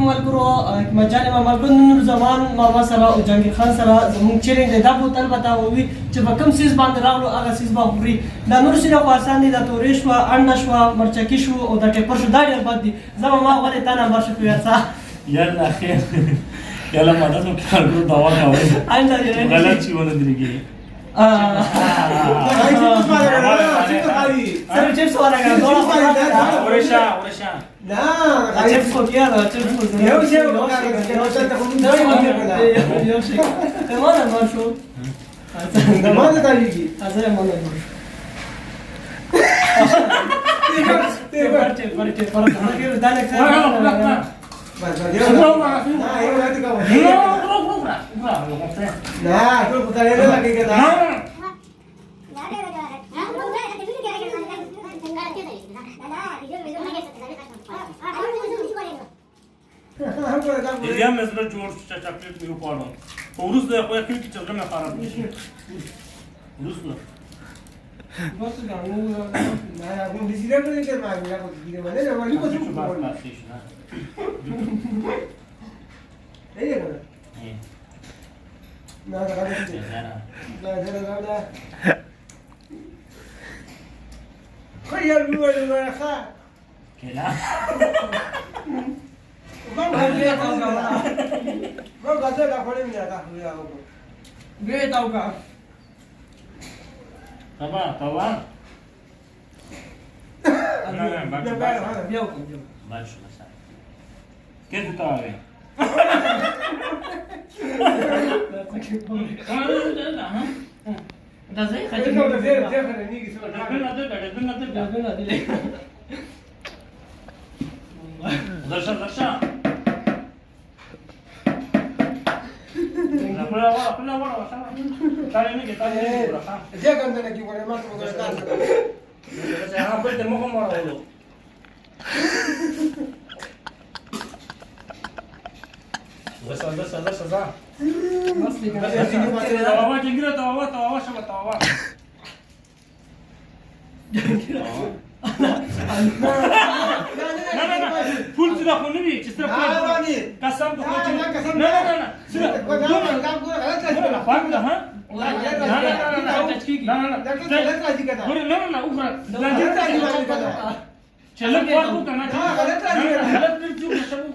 ملګرو مجال ملګرو نور زمان ماما سره او جهانګیر خان سره زموږ چیلنج دی دا بوتل به تا ووي چې په کوم سیز باندې راغلو هغه سیز به خوري دا نور شي خو اسان دي دا تورې شوه انډه شوه مرچکي شو او دا ټیپر شو دا ډېر بد دي زه به ما ولې تا نمبر شو کوي څه یالا خیر یالا مدد وکړه ګورو دا وکړه غلط شي ونه درېږي سر chips वाला का दो ورشا ना chips को किया था chips को यो से वो का तो हम नहीं यो से कमाना माशो दमाद तारीखी अजय मानो ते बच्चे पर के डाले से बस यो ना यो बात का ना तो पता नहीं लगेगा ना یا مثلا جور چاکلیت میو پارم پروس ده خو یکی چې څنګه خراب نشي پروس ده बस गांव ना हम डिसीजन नहीं कर पाएंगे ना कुछ धीरे बने ना वाली को बात नहीं है ना ना خير لو خا كلا ما غادي ما غادي لا خلي من هذا خويا بيت او का طبعا بيو باش مثلا كيف تعرف ده زي خلينا نقدر نيجي سوا درشا كلها ورا تعالي نيجي جاك عندنا كي ولا ما تقدر تعرف بس انا قلت المخم ورا ولو بس ذا مصلي تواوا جنجرة تواوا شبه تواوا لا فول سيدا خونبي تستر فول قسم تخوتي لا فاهم ده ها لا اخرى चलक बात को करना गलत निर्चू शब्द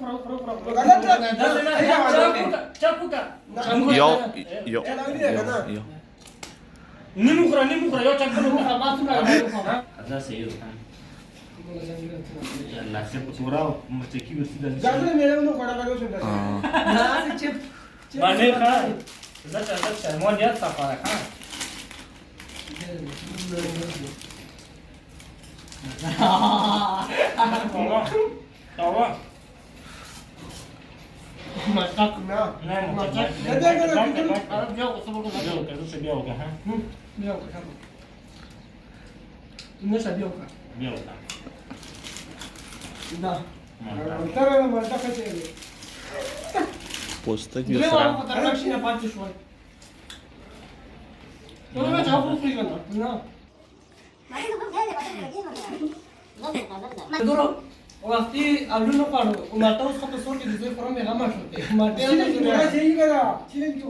चाकू का यो निमुखरा यो चाकू هذا سيء لا से पूरा मचकी वसी दा जाने मेरे में बड़ा बड़ा सुनता ना चिप माने खा दा मोन या सफा खा طبعا مشتاق ना مشتاق عرب جو صبر بيو ها بيو الناس بيو بيو ده ترى لما دخلت पुस्तक زي ما انا كنت راكشين فات شوي ما تعرفوا في كده دورو وقتی اولو پاړو ماته اوس خو په سور کې د زوی فرم هغه ما شوته ماته نه चीन सही करा चीन की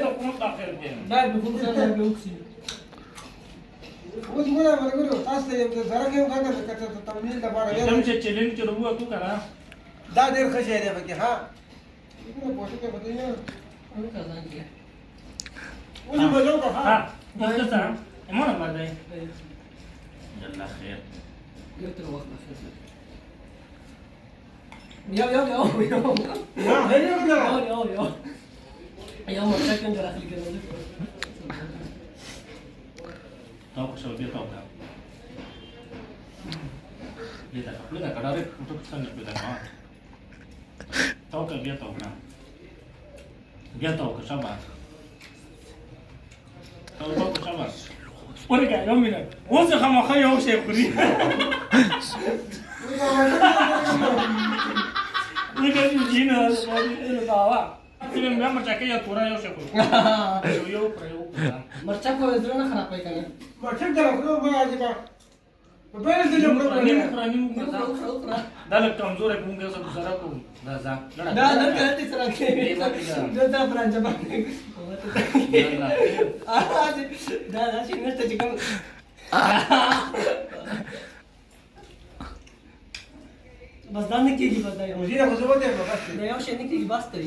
لا کوم تاخير دي دا به خو سره به وکسي اوس موږ ورغلو تاسو ته زره کې وکړه کته تمویل د بار एकदम से चैलेंज चलो तू करा دا ډېر ښه شی دی پکې ها دغه پوښتنه کې پته نه انا کزان کې اوس به لو کا ها دغه څه امونه باندې جل خير یو تر وخت یو یا هي نه یو مرته کنه راخلی کنه تاو شو بیا تاو کا بیا کا ډارې فوټو څنګه بیا کا تاو کا بیا تاو کا شاباش تاو کا شاباش ورګه یو مینه اوس خامخا یو شی خوري ورګه جینه دا تیرې مې مرچکه یا تورا یو شی خوري یو پر یو مرچا کو زړه نه خراب پای کنه مرچک درکو ما اجبا په دې دې جوړ کړو نیم خورا نیم وخوره خورا وخوره دا لږ کمزوری کوم کې څه گزاره کوم دا ځه لړه دا نه کړتي سره کې دا دا برانچ باندې دا دا چې نشته چې کوم بس دا نه کېږي بس دا یو مزید خو زه وته بس دا یو شی نه کېږي بس ته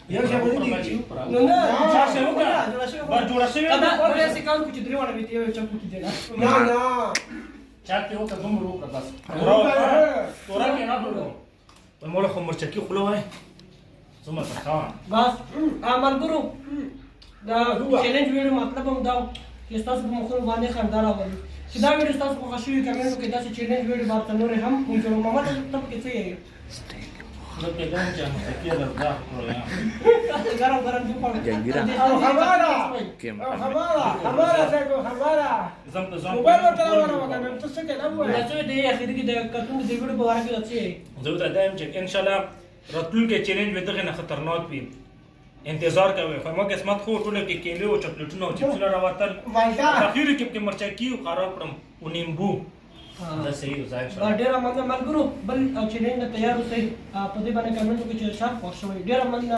یو څه باندې دي نو نه جوړه شوی وکړه جوړه شوی دا ورته سې کال کو چې درې ونه ویته یو چکو کې دی نه نه چا کې وکړه دومره وکړه بس تورا کې نه ورو په موږ خو مرچکی خلو وای زما ته خان بس عمل ګرو دا چیلنج ویډیو مطلب هم دا چې تاسو په مخونو باندې خندار راوړي چې دا ویډیو تاسو په خوشي کمنټ کې دا چې چیلنج ویډیو باندې نور هم موږ محمد ته کې څه یې نو کې دا چې مرچکی لږه کړو یا ګرم ګرم دی په خبره څنګه خبره زم ته ځم موبایل ته راوړم ته څه کې نه وای دا څه دی اخر کې د کتون د ویډیو په اړه کې څه زه دا دایم چې ان شاء الله راتلونکي چیلنج به دغه نه خطرناک وي انتظار کوي خو ما قسمت خو ټول کې کېلې او چاکلیټونه او چپسونه راوتل مالټا اخر کې مرچکی او خراب کړم او نیمبو دا صحیح ځای شو ډیر مننه ملګرو بل چیلنج ته تیار اوسئ په دې باندې کمنټ وکړئ چې شاف خوښ شوی ډیر مننه